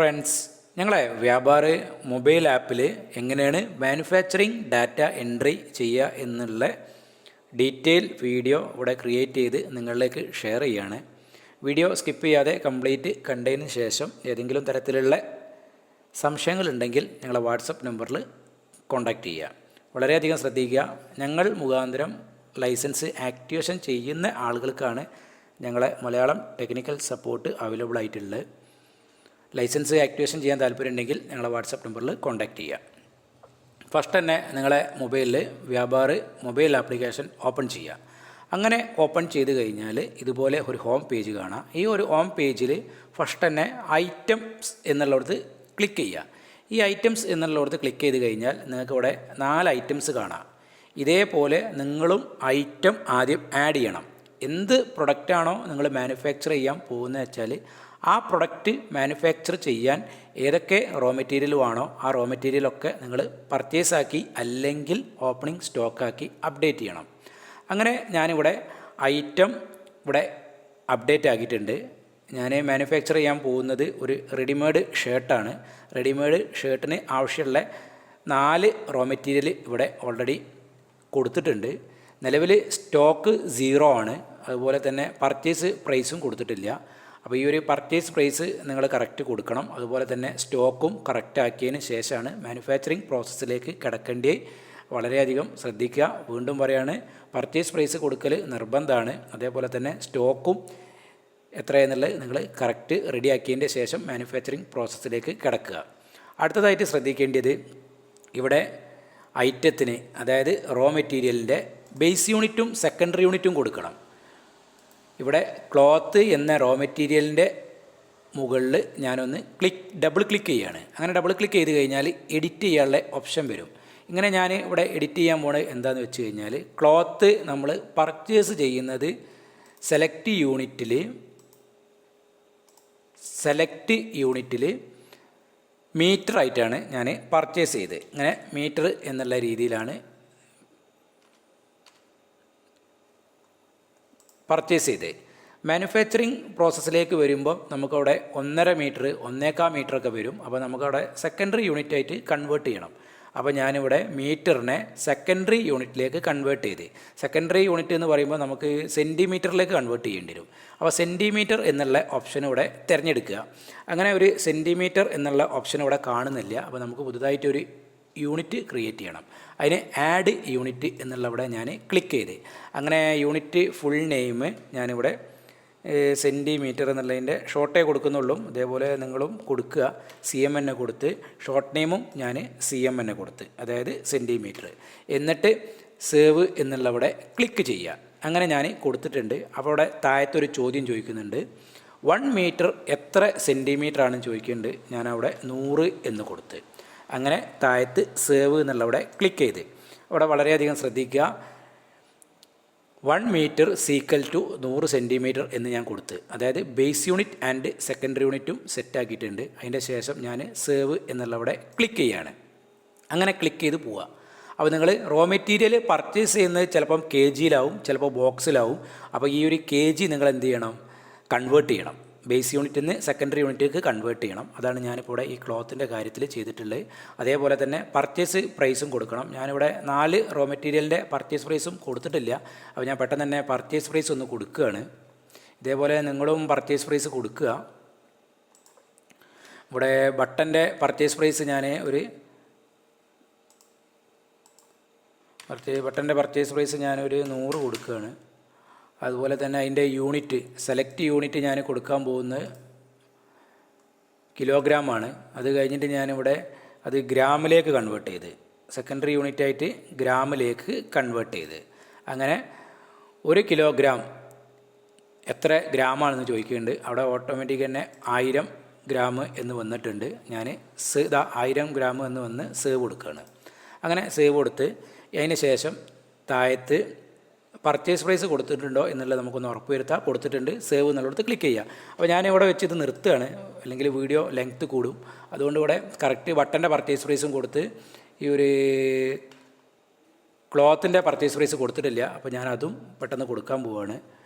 Friends, ഞങ്ങളെ വ്യാപാര mobile ആപ്പിൽ എങ്ങനെയാണ് മാനുഫാക്ചറിങ് ഡാറ്റ എൻട്രി ചെയ്യുക എന്നുള്ള ഡീറ്റെയിൽ വീഡിയോ ഇവിടെ ക്രിയേറ്റ് ചെയ്ത് നിങ്ങളിലേക്ക് ഷെയർ ചെയ്യുകയാണ്. വീഡിയോ സ്കിപ്പ് ചെയ്യാതെ കംപ്ലീറ്റ് കണ്ടതിന് ശേഷം ഏതെങ്കിലും തരത്തിലുള്ള സംശയങ്ങളുണ്ടെങ്കിൽ ഞങ്ങളെ വാട്സപ്പ് നമ്പറിൽ കോൺടാക്റ്റ് ചെയ്യുക. വളരെയധികം ശ്രദ്ധിക്കുക. ഞങ്ങൾ മുഖാന്തരം ലൈസൻസ് ആക്ടിവേഷൻ ചെയ്യുന്ന ആളുകൾക്കാണ് ഞങ്ങളെ മലയാളം ടെക്നിക്കൽ സപ്പോർട്ട് അവൈലബിൾ ആയിട്ടുള്ളത്. ലൈസൻസ് ആക്ടിവേഷൻ ചെയ്യാൻ താല്പര്യമുണ്ടെങ്കിൽ ഞങ്ങളെ വാട്സപ്പ് നമ്പറിൽ കോൺടാക്റ്റ് ചെയ്യുക. ഫസ്റ്റ് തന്നെ നിങ്ങളെ മൊബൈലിൽ വ്യാപാര മൊബൈൽ ആപ്ലിക്കേഷൻ ഓപ്പൺ ചെയ്യുക. അങ്ങനെ ഓപ്പൺ ചെയ്ത് കഴിഞ്ഞാൽ ഇതുപോലെ ഒരു ഹോം പേജ് കാണാം. ഈ ഒരു ഹോം പേജിൽ ഫസ്റ്റ് തന്നെ ഐറ്റംസ് എന്നുള്ളിടത്ത് ക്ലിക്ക് ചെയ്യുക. ഈ ഐറ്റംസ് എന്നുള്ളിടത്ത് ക്ലിക്ക് ചെയ്ത് കഴിഞ്ഞാൽ നിങ്ങൾക്ക് ഇവിടെ 4 ഐറ്റംസ് കാണാം. ഇതേപോലെ നിങ്ങളും ഐറ്റം ആദ്യം ആഡ് ചെയ്യണം. എന്ത് പ്രൊഡക്റ്റാണോ നിങ്ങൾ മാനുഫാക്ചർ ചെയ്യാൻ പോകുന്നത് വെച്ചാൽ ആ പ്രൊഡക്റ്റ് മാനുഫാക്ചർ ചെയ്യാൻ ഏതൊക്കെ റോ മെറ്റീരിയൽ വേണോ ആ റോ മെറ്റീരിയലൊക്കെ നിങ്ങൾ പർച്ചേസ് ആക്കി അല്ലെങ്കിൽ ഓപ്പണിംഗ് സ്റ്റോക്കാക്കി അപ്ഡേറ്റ് ചെയ്യണം. അങ്ങനെ ഞാനിവിടെ ഐറ്റം ഇവിടെ അപ്ഡേറ്റ് ആക്കിയിട്ടുണ്ട്. ഞാൻ മാനുഫാക്ചർ ചെയ്യാൻ പോകുന്നത് ഒരു റെഡിമെയ്ഡ് ഷർട്ടാണ്. റെഡിമെയ്ഡ് ഷർട്ടിന് ആവശ്യമുള്ള 4 റോ മെറ്റീരിയൽ ഇവിടെ ഓൾറെഡി കൊടുത്തിട്ടുണ്ട്. നിലവിൽ സ്റ്റോക്ക് 0 ആണ്. അതുപോലെ തന്നെ പർച്ചേസ് പ്രൈസും കൊടുത്തിട്ടില്ല. അപ്പോൾ ഈ ഒരു പർച്ചേസ് പ്രൈസ് നിങ്ങൾ കറക്റ്റ് കൊടുക്കണം. അതുപോലെ തന്നെ സ്റ്റോക്കും കറക്റ്റ് ആക്കിയതിന് ശേഷമാണ് മാനുഫാക്ചറിങ് പ്രോസസ്സിലേക്ക് കിടക്കേണ്ടി. വളരെയധികം ശ്രദ്ധിക്കുക. വീണ്ടും പറയുകയാണ്, പർച്ചേസ് പ്രൈസ് കൊടുക്കൽ നിർബന്ധമാണ്. അതേപോലെ തന്നെ സ്റ്റോക്കും എത്രയെന്നുള്ളത് നിങ്ങൾ കറക്റ്റ് റെഡിയാക്കിയതിൻ്റെ ശേഷം മാനുഫാക്ചറിങ് പ്രോസസ്സിലേക്ക് കിടക്കുക. അടുത്തതായിട്ട് ശ്രദ്ധിക്കേണ്ടത് ഇവിടെ ഐറ്റത്തിന്, അതായത് റോ മെറ്റീരിയലിൻ്റെ ബേസ് യൂണിറ്റും സെക്കൻഡറി യൂണിറ്റും കൊടുക്കണം. ഇവിടെ ക്ലോത്ത് എന്ന റോ മെറ്റീരിയലിൻ്റെ മുകളിൽ ഞാനൊന്ന് ഡബിൾ ക്ലിക്ക് ചെയ്യുകയാണ്. അങ്ങനെ ഡബിൾ ക്ലിക്ക് ചെയ്ത് കഴിഞ്ഞാൽ എഡിറ്റ് ചെയ്യാനുള്ള ഓപ്ഷൻ വരും. ഇങ്ങനെ ഞാൻ ഇവിടെ എഡിറ്റ് ചെയ്യാൻ പോണത് എന്താണെന്ന് വെച്ച് കഴിഞ്ഞാൽ, ക്ലോത്ത് നമ്മൾ പർച്ചേസ് ചെയ്യുന്നത് സെലക്ട് യൂണിറ്റിൽ മീറ്റർ ആയിട്ടാണ് ഞാൻ പർച്ചേസ് ചെയ്ത്. ഇങ്ങനെ മീറ്റർ എന്നുള്ള രീതിയിലാണ് പർച്ചേസ് ചെയ്ത്. മാനുഫാക്ചറിങ് പ്രോസസ്സിലേക്ക് വരുമ്പോൾ നമുക്കവിടെ 1.5 മീറ്റർ 1.25 മീറ്ററൊക്കെ വരും. അപ്പോൾ നമുക്കവിടെ സെക്കൻഡറി യൂണിറ്റ് ആയിട്ട് കൺവേർട്ട് ചെയ്യണം. അപ്പോൾ ഞാനിവിടെ മീറ്ററിനെ സെക്കൻഡറി യൂണിറ്റിലേക്ക് കൺവേർട്ട് ചെയ്ത്, സെക്കൻഡറി യൂണിറ്റ് എന്ന് പറയുമ്പോൾ നമുക്ക് സെൻറ്റിമീറ്ററിലേക്ക് കൺവേർട്ട് ചെയ്യേണ്ടി വരും. അപ്പോൾ സെൻറ്റിമീറ്റർ എന്നുള്ള ഓപ്ഷൻ ഇവിടെ തിരഞ്ഞെടുക്കുക. അങ്ങനെ ഒരു സെൻറ്റിമീറ്റർ എന്നുള്ള ഓപ്ഷൻ ഇവിടെ കാണുന്നില്ല. അപ്പോൾ നമുക്ക് പുതുതായിട്ടൊരു യൂണിറ്റ് ക്രിയേറ്റ് ചെയ്യണം. അതിന് ആഡ് യൂണിറ്റ് എന്നുള്ളവിടെ ഞാൻ ക്ലിക്ക് ചെയ്ത്, അങ്ങനെ യൂണിറ്റ് ഫുൾ നെയിം ഞാനിവിടെ സെൻറ്റിമീറ്റർ എന്നുള്ളതിൻ്റെ ഷോർട്ടേ കൊടുക്കുന്നുള്ളൂ. അതേപോലെ നിങ്ങളും കൊടുക്കുക. CMN കൊടുത്ത് ഷോർട്ട് നെയിമും ഞാൻ CMN കൊടുത്ത്, അതായത് സെൻറ്റിമീറ്റർ. എന്നിട്ട് സേവ് എന്നുള്ളവിടെ ക്ലിക്ക് ചെയ്യുക. അങ്ങനെ ഞാൻ കൊടുത്തിട്ടുണ്ട്. അപ്പോൾ അവിടെ താഴത്തൊരു ചോദ്യം ചോദിക്കുന്നുണ്ട്, 1 മീറ്റർ എത്ര സെൻറ്റിമീറ്റർ ആണെന്ന് ചോദിക്കുന്നുണ്ട്. ഞാനവിടെ 100 എന്ന് കൊടുത്ത്, അങ്ങനെ താഴത്ത് സേവ് എന്നുള്ളവിടെ ക്ലിക്ക് ചെയ്ത്. അവിടെ വളരെയധികം ശ്രദ്ധിക്കുക. 1 മീറ്റർ സീക്വൽ ടു 100 സെൻറ്റിമീറ്റർ എന്ന് ഞാൻ കൊടുത്ത്, അതായത് ബേസ് യൂണിറ്റ് ആൻഡ് സെക്കൻഡറി യൂണിറ്റും സെറ്റാക്കിയിട്ടുണ്ട്. അതിൻ്റെ ശേഷം ഞാൻ സേവ് എന്നുള്ളവിടെ ക്ലിക്ക് ചെയ്യുകയാണ്. അങ്ങനെ ക്ലിക്ക് ചെയ്ത് പോവുക. അപ്പോൾ നിങ്ങൾ റോ മെറ്റീരിയൽ പർച്ചേസ് ചെയ്യുന്നത് ചിലപ്പം KGയിലാവും, ചിലപ്പോൾ ബോക്സിലാവും. അപ്പോൾ ഈ ഒരു KG നിങ്ങൾ എന്ത് ചെയ്യണം? കൺവേർട്ട് ചെയ്യണം. ബേസ് യൂണിറ്റിൽ നിന്ന് സെക്കൻഡറി യൂണിറ്റിലേക്ക് കൺവേർട്ട് ചെയ്യണം. അതാണ് ഞാനിപ്പോൾ ഇവിടെ ഈ ക്ലോത്തിൻ്റെ കാര്യത്തിൽ ചെയ്തിട്ടുള്ളത്. അതേപോലെ തന്നെ പർച്ചേസ് പ്രൈസും കൊടുക്കണം. ഞാനിവിടെ 4 റോ മെറ്റീരിയലിൻ്റെ പർച്ചേസ് പ്രൈസും കൊടുത്തിട്ടില്ല. അപ്പോൾ ഞാൻ പെട്ടെന്ന് തന്നെ പർച്ചേസ് പ്രൈസ് ഒന്ന് കൊടുക്കുകയാണ്. ഇതേപോലെ നിങ്ങളും പർച്ചേസ് പ്രൈസ് കൊടുക്കുക. ഇവിടെ ബട്ടൻ്റെ പർച്ചേസ് പ്രൈസ് ഞാൻ ബട്ടൻ്റെ പർച്ചേസ് പ്രൈസ് ഞാനൊരു 100 കൊടുക്കുകയാണ്. അതുപോലെ തന്നെ അതിൻ്റെ യൂണിറ്റ്, സെലക്ട് യൂണിറ്റ് ഞാൻ കൊടുക്കാൻ പോകുന്നത് കിലോഗ്രാമാണ്. അത് കഴിഞ്ഞിട്ട് ഞാനിവിടെ അത് ഗ്രാമിലേക്ക് കൺവേർട്ട് ചെയ്ത്, സെക്കൻഡറി യൂണിറ്റായിട്ട് ഗ്രാമിലേക്ക് കൺവേർട്ട് ചെയ്ത്, അങ്ങനെ 1 കിലോഗ്രാം എത്ര ഗ്രാമാണെന്ന് ചോദിക്കുന്നുണ്ട്. അവിടെ ഓട്ടോമാറ്റിക് തന്നെ 1000 ഗ്രാം എന്ന് വന്നിട്ടുണ്ട്. ഞാൻ 1000 ഗ്രാം എന്ന് വന്ന് സേവ് കൊടുക്കുകയാണ്. അങ്ങനെ സേവ് കൊടുത്ത് അതിന് ശേഷം താഴത്ത് പർച്ചേസ് പ്രൈസ് കൊടുത്തിട്ടുണ്ടോ എന്നുള്ളത് നമുക്കൊന്ന് ഉറപ്പ് വരുത്താം. കൊടുത്തിട്ടുണ്ട്. സേവ് എന്നുള്ളിടത്ത് ക്ലിക്ക് ചെയ്യുക. അപ്പോൾ ഞാനിവിടെ വെച്ച് ഇത് നിർത്തുകയാണ്, അല്ലെങ്കിൽ വീഡിയോ ലെങ്ത്ത് കൂടും. അതുകൊണ്ട് ഇവിടെ കറക്റ്റ് ബട്ടൻ്റെ പർച്ചേസ് പ്രൈസും കൊടുത്ത് ഈ ഒരു ക്ലോത്തിൻ്റെ പർച്ചേസ് പ്രൈസ് കൊടുത്തിട്ടില്ല. അപ്പോൾ ഞാനതും പെട്ടെന്ന് കൊടുക്കാൻ പോവുകയാണ്.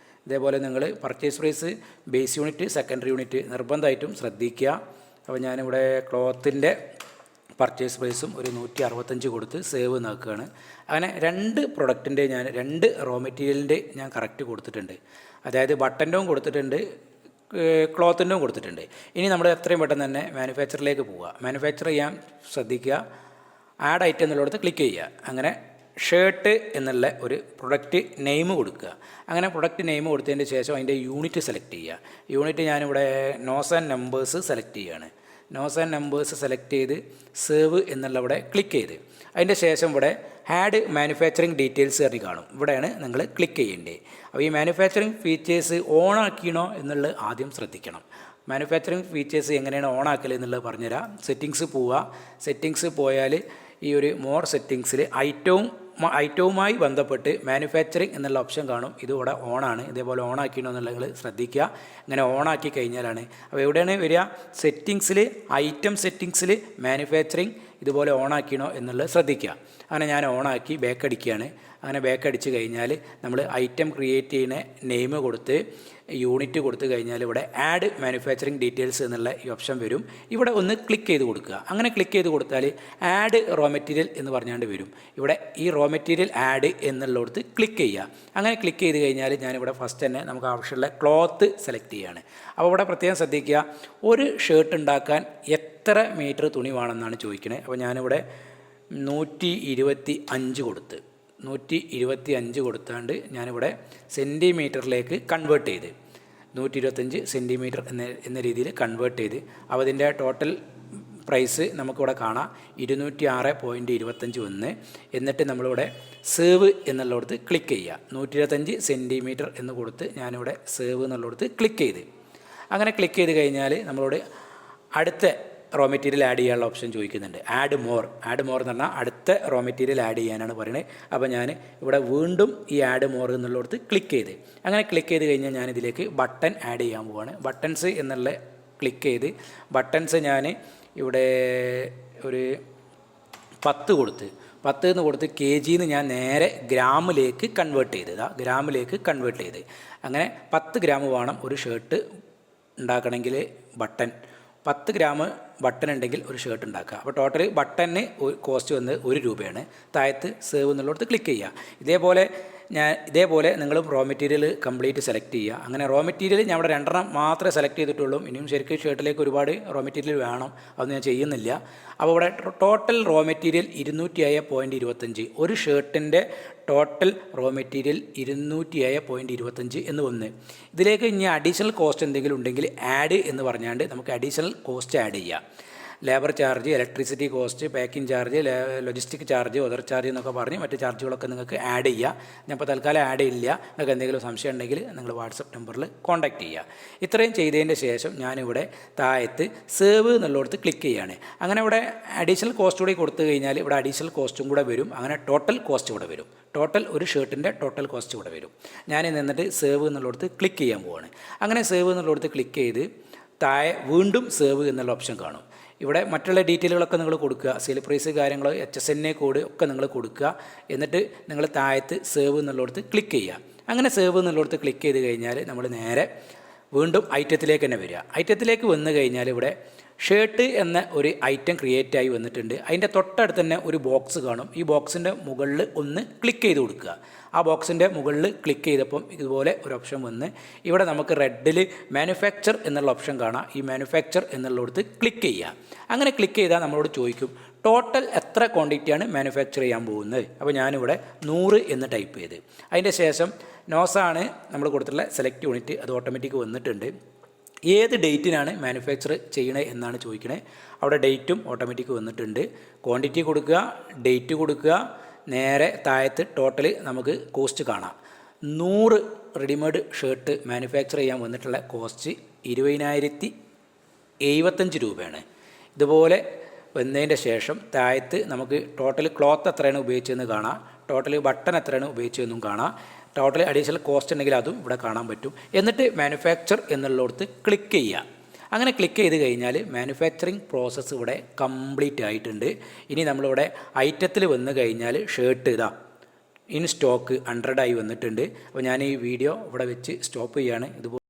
ഇതേപോലെ നിങ്ങൾ purchase price base unit secondary unit നിർബന്ധമായിട്ടും ശ്രദ്ധിക്കുക. അപ്പോൾ ഞാനിവിടെ ക്ലോത്തിൻ്റെ പർച്ചേസ് പ്രൈസും ഒരു 165 കൊടുത്ത് സേവ് നോക്കുകയാണ്. അങ്ങനെ 2 പ്രൊഡക്റ്റിൻ്റെ ഞാൻ 2 റോ മെറ്റീരിയലിൻ്റെ ഞാൻ കറക്റ്റ് കൊടുത്തിട്ടുണ്ട്. അതായത് ബട്ടൻ്റെയും കൊടുത്തിട്ടുണ്ട്, ക്ലോത്തിൻ്റെയും കൊടുത്തിട്ടുണ്ട്. ഇനി നമ്മൾ എത്രയും പെട്ടെന്ന് തന്നെ മാനുഫാക്ചറിലേക്ക് പോവുക. മാനുഫാക്ചർ ചെയ്യാൻ ശ്രദ്ധിക്കുക. ആഡ് ഐറ്റം എന്നുള്ളിടത്ത് ക്ലിക്ക് ചെയ്യുക. അങ്ങനെ ഷർട്ട് എന്നുള്ള ഒരു പ്രൊഡക്റ്റ് നെയിം കൊടുക്കുക. അങ്ങനെ പ്രൊഡക്റ്റ് നെയിം കൊടുത്തതിന് ശേഷം അതിൻ്റെ യൂണിറ്റ് സെലക്ട് ചെയ്യുക. യൂണിറ്റ് ഞാനിവിടെ നോസ് ആൻഡ് നമ്പേഴ്സ് സെലക്ട് ചെയ്യുകയാണ്. നോസ് ആൻഡ് നമ്പേഴ്സ് സെലക്ട് ചെയ്ത് സേവ് എന്നുള്ള ഇവിടെ ക്ലിക്ക് ചെയ്ത് അതിൻ്റെ ശേഷം ഇവിടെ ആഡ് മാനുഫാക്ചറിങ് ഡീറ്റെയിൽസ് പറഞ്ഞ് കാണും. ഇവിടെയാണ് നിങ്ങൾ ക്ലിക്ക് ചെയ്യേണ്ടത്. അപ്പോൾ ഈ മാനുഫാക്ചറിങ് ഫീച്ചേഴ്സ് ഓൺ ആക്കിയണോ എന്നുള്ളത് ആദ്യം ശ്രദ്ധിക്കണം. മാനുഫാക്ചറിങ് ഫീച്ചേഴ്സ് എങ്ങനെയാണ് ഓൺ ആക്കൽ എന്നുള്ളത് പറഞ്ഞുതരാം. സെറ്റിങ്സ് പോവുക. സെറ്റിങ്സ് പോയാൽ ഈ ഒരു മോർ സെറ്റിങ്സിൽ ഐറ്റവുമായി ബന്ധപ്പെട്ട് മാനുഫാക്ചറിങ് എന്നുള്ള ഓപ്ഷൻ കാണും. ഇത് ഇവിടെ ഓണാണ്. ഇതേപോലെ ഓണാക്കിയണോ എന്നുള്ളത് നിങ്ങൾ ശ്രദ്ധിക്കുക. ഇങ്ങനെ ഓണാക്കി കഴിഞ്ഞാലാണ്. അപ്പോൾ എവിടെയാണ് വരിക? സെറ്റിങ്സിൽ, ഐറ്റം സെറ്റിങ്സിൽ മാനുഫാക്ചറിങ് ഇതുപോലെ ഓണാക്കിയണോ എന്നുള്ളത് ശ്രദ്ധിക്കുക. അങ്ങനെ ഞാൻ ഓണാക്കി ബാക്ക് അടിക്കുകയാണ്. അങ്ങനെ ബാക്ക് അടിച്ച് കഴിഞ്ഞാൽ നമ്മൾ ഐറ്റം ക്രിയേറ്റ് ചെയ്യുന്ന നെയിം കൊടുത്ത് യൂണിറ്റ് കൊടുത്തു കഴിഞ്ഞാൽ ഇവിടെ ആഡ് മാനുഫാക്ചറിങ് ഡീറ്റെയിൽസ് എന്നുള്ള ഈ ഓപ്ഷൻ വരും. ഇവിടെ ഒന്ന് ക്ലിക്ക് ചെയ്ത് കൊടുക്കുക. അങ്ങനെ ക്ലിക്ക് ചെയ്ത് കൊടുത്താൽ ആഡ് റോ മെറ്റീരിയൽ എന്ന് പറഞ്ഞുകൊണ്ട് വരും. ഇവിടെ ഈ റോ മെറ്റീരിയൽ ആഡ് എന്നുള്ളിടത്ത് ക്ലിക്ക് ചെയ്യുക. അങ്ങനെ ക്ലിക്ക് ചെയ്ത് കഴിഞ്ഞാൽ ഞാനിവിടെ ഫസ്റ്റ് തന്നെ നമുക്ക് ആവശ്യമുള്ള ക്ലോത്ത് സെലക്ട് ചെയ്യുകയാണ്. അപ്പോൾ ഇവിടെ പ്രത്യേകം ശ്രദ്ധിക്കുക, ഒരു ഷർട്ട് ഉണ്ടാക്കാൻ എത്ര മീറ്റർ തുണി വേണമെന്നാണ് ചോദിക്കുന്നത്. അപ്പോൾ ഞാനിവിടെ 125 കൊടുത്ത് 125 കൊടുത്താണ്ട് ഞാനിവിടെ സെൻറ്റിമീറ്ററിലേക്ക് കൺവേർട്ട് ചെയ്ത് 125 സെൻറ്റിമീറ്റർ എന്ന രീതിയിൽ കൺവേർട്ട് ചെയ്ത് അപ്പോൾ അതിൻ്റെ ടോട്ടൽ പ്രൈസ് നമുക്കിവിടെ കാണാം 206.25 വന്ന്. എന്നിട്ട് നമ്മളിവിടെ സേവ് എന്നുള്ളിടത്ത് ക്ലിക്ക് ചെയ്യുക. 125 സെൻറ്റിമീറ്റർ എന്ന് കൊടുത്ത് ഞാനിവിടെ സേവ് എന്നുള്ളിടത്ത് ക്ലിക്ക് ചെയ്ത് അങ്ങനെ ക്ലിക്ക് ചെയ്ത് കഴിഞ്ഞാൽ നമ്മളോട് അടുത്ത റോ മെറ്റീരിയൽ ആഡ് ചെയ്യാനുള്ള ഓപ്ഷൻ ചോദിക്കുന്നുണ്ട്. ആഡ് മോർ എന്ന് പറഞ്ഞാൽ അടുത്ത റോ മെറ്റീരിയൽ ആഡ് ചെയ്യാനാണ് പറയുന്നത്. അപ്പോൾ ഞാൻ ഇവിടെ വീണ്ടും ഈ ആഡ് മോർ എന്നുള്ളിടത്ത് ക്ലിക്ക് ചെയ്ത് അങ്ങനെ ക്ലിക്ക് ചെയ്ത് കഴിഞ്ഞാൽ ഞാനിതിലേക്ക് ബട്ടൺ ആഡ് ചെയ്യാൻ പോവുകയാണ്. ബട്ടൺസ് എന്നുള്ള ക്ലിക്ക് ചെയ്ത് ബട്ടൺസ് ഞാൻ ഇവിടെ ഒരു 10 കൊടുത്ത് 10 എന്ന് കൊടുത്ത് kg എന്ന് ഞാൻ നേരെ ഗ്രാമിലേക്ക് കൺവേർട്ട് ചെയ്ത് അങ്ങനെ 10 ഗ്രാം വേണം ഒരു ഷർട്ട് ഉണ്ടാക്കണമെങ്കിൽ. 10 ഗ്രാം ബട്ടൺ ഉണ്ടെങ്കിൽ ഒരു ഷർട്ട് ഉണ്ടാക്കുക. അപ്പോൾ ടോട്ടൽ ബട്ടണിന് കോസ്റ്റ് വന്ന് 1 രൂപയാണ്. താഴത്ത് സേവ് എന്നുള്ളിടത്ത് ക്ലിക്ക് ചെയ്യുക. ഇതേപോലെ നിങ്ങളും റോ മെറ്റീരിയൽ കംപ്ലീറ്റ് സെലക്ട് ചെയ്യുക. അങ്ങനെ റോ മെറ്റീരിയൽ ഞാൻ ഇവിടെ 2 മാത്രമേ സെലക്ട് ചെയ്തിട്ടുള്ളൂ. ഇനിയും ശരിക്കും ഷർട്ടിലേക്ക് ഒരുപാട് റോ മെറ്റീരിയൽ വേണം. അതൊന്നും ഞാൻ ചെയ്യുന്നില്ല. അപ്പോൾ ഇവിടെ ടോട്ടൽ റോ മെറ്റീരിയൽ 207.25. ഒരു ഷർട്ടിൻ്റെ ടോട്ടൽ റോ മെറ്റീരിയൽ 207.25 എന്ന് വന്ന്. ഇതിലേക്ക് ഇനി അഡീഷണൽ കോസ്റ്റ് എന്തെങ്കിലും ഉണ്ടെങ്കിൽ ആഡ് എന്ന് പറഞ്ഞാണ്ട് നമുക്ക് അഡീഷണൽ കോസ്റ്റ് ആഡ് ചെയ്യാം. Labour charge, electricity cost, packing charge, logistic charge, other charge എന്നൊക്കെ പറഞ്ഞ് മറ്റ് ചാർജുകളൊക്കെ നിങ്ങൾക്ക് ആഡ് ചെയ്യുക. ഞാൻ ഇപ്പോൾ തൽക്കാലം ആഡ് ചെയ്യില്ല. നിങ്ങൾക്ക് എന്തെങ്കിലും സംശയം ഉണ്ടെങ്കിൽ നിങ്ങൾ വാട്സപ്പ് നമ്പറിൽ കോൺടാക്റ്റ് ചെയ്യുക. ഇത്രയും ചെയ്തതിൻ്റെ ശേഷം ഞാനിവിടെ താഴത്ത് സേവ് എന്നുള്ളിടത്ത് ക്ലിക്ക് ചെയ്യുകയാണ്. അങ്ങനെ ഇവിടെ അഡീഷണൽ കോസ്റ്റ് കൂടി കൊടുത്തു കഴിഞ്ഞാൽ ഇവിടെ അഡീഷണൽ കോസ്റ്റും കൂടെ വരും. അങ്ങനെ ടോട്ടൽ കോസ്റ്റ് കൂടെ വരും. ഒരു ഷർട്ടിൻ്റെ ടോട്ടൽ കോസ്റ്റ് കൂടെ വരും. ഞാൻ എന്നിട്ട് സേവ് എന്നുള്ളിടത്ത് ക്ലിക്ക് ചെയ്യാൻ പോവുകയാണ്. അങ്ങനെ സേവ് എന്നുള്ളിടത്ത് ക്ലിക്ക് ചെയ്ത് താഴെ വീണ്ടും സേവ് എന്നുള്ള ഓപ്ഷൻ കാണും. ഇവിടെ മറ്റുള്ള ഡീറ്റെയിലുകളൊക്കെ നിങ്ങൾ കൊടുക്കുക. സെയിൽ പ്രൈസ്, കാര്യങ്ങൾ, HSNA കോഡ് ഒക്കെ നിങ്ങൾ കൊടുക്കുക. എന്നിട്ട് നിങ്ങൾ താഴത്ത് സേവ് എന്നുള്ളിടത്ത് ക്ലിക്ക് ചെയ്യുക. അങ്ങനെ സേവ് എന്നുള്ളിടത്ത് ക്ലിക്ക് ചെയ്ത് കഴിഞ്ഞാൽ നമ്മൾ നേരെ വീണ്ടും ഐറ്റത്തിലേക്ക് തന്നെ വരിക. ഐറ്റത്തിലേക്ക് വന്നു കഴിഞ്ഞാൽ ഇവിടെ ഷർട്ട് എന്ന ഒരു ഐറ്റം ക്രിയേറ്റ് ആയി വന്നിട്ടുണ്ട്. അതിൻ്റെ തൊട്ടടുത്ത് തന്നെ ഒരു ബോക്സ് കാണും. ഈ ബോക്സിൻ്റെ മുകളിൽ ഒന്ന് ക്ലിക്ക് ചെയ്ത് കൊടുക്കുക. ആ ബോക്സിൻ്റെ മുകളിൽ ക്ലിക്ക് ചെയ്തപ്പം ഇതുപോലെ ഒരു ഓപ്ഷൻ വന്ന് ഇവിടെ നമുക്ക് റെഡിൽ മാനുഫാക്ചർ എന്നുള്ള ഓപ്ഷൻ കാണാം. ഈ മാനുഫാക്ചർ എന്നുള്ളിടത്ത് ക്ലിക്ക് ചെയ്യുക. അങ്ങനെ ക്ലിക്ക് ചെയ്താൽ നമ്മളോട് ചോദിക്കും ടോട്ടൽ എത്ര ക്വാണ്ടിറ്റിയാണ് മാനുഫാക്ചർ ചെയ്യാൻ പോകുന്നത്. അപ്പോൾ ഞാനിവിടെ 100 എന്ന് ടൈപ്പ് ചെയ്ത് അതിൻ്റെ ശേഷം നോസാണ് നമ്മൾ കൊടുത്തിട്ടുള്ള സെലക്ട് യൂണിറ്റ്. അത് ഓട്ടോമാറ്റിക് വന്നിട്ടുണ്ട്. ഏത് ഡേറ്റിനാണ് മാനുഫാക്ചർ ചെയ്യണത് എന്നാണ് ചോദിക്കണത്. അവിടെ ഡേറ്റും ഓട്ടോമാറ്റിക് വന്നിട്ടുണ്ട്. ക്വാണ്ടിറ്റി കൊടുക്കുക, ഡേറ്റ് കൊടുക്കുക. നേരെ താഴത്ത് ടോട്ടൽ നമുക്ക് കോസ്റ്റ് കാണാം. 100 റെഡിമെയ്ഡ് ഷർട്ട് മാനുഫാക്ചർ ചെയ്യാൻ വന്നിട്ടുള്ള കോസ്റ്റ് 20,075 രൂപയാണ്. ഇതുപോലെ വന്നതിൻ്റെ ശേഷം താഴത്ത് നമുക്ക് ടോട്ടൽ ക്ലോത്ത് എത്രയാണ് ഉപയോഗിച്ചതെന്ന് കാണാം. ടോട്ടൽ ബട്ടൺ എത്രയാണ് ഉപയോഗിച്ചതെന്നും കാണാം. ടോട്ടൽ അഡീഷണൽ കോസ്റ്റ് ഉണ്ടെങ്കിൽ അതും ഇവിടെ കാണാൻ പറ്റും. എന്നിട്ട് മാനുഫാക്ചർ എന്നുള്ളിടത്ത് ക്ലിക്ക് ചെയ്യുക. അങ്ങനെ ക്ലിക്ക് ചെയ്ത് കഴിഞ്ഞാൽ മാനുഫാക്ചറിങ് പ്രോസസ്സ് ഇവിടെ കംപ്ലീറ്റ് ആയിട്ടുണ്ട്. ഇനി നമ്മളിവിടെ ഐറ്റത്തിൽ വന്നു കഴിഞ്ഞാൽ ഷർട്ട് ഇൻ സ്റ്റോക്ക് 100 ആയി വന്നിട്ടുണ്ട്. അപ്പോൾ ഞാൻ ഈ വീഡിയോ ഇവിടെ വെച്ച് സ്റ്റോപ്പ് ചെയ്യുകയാണ്. ഇതുപോലെ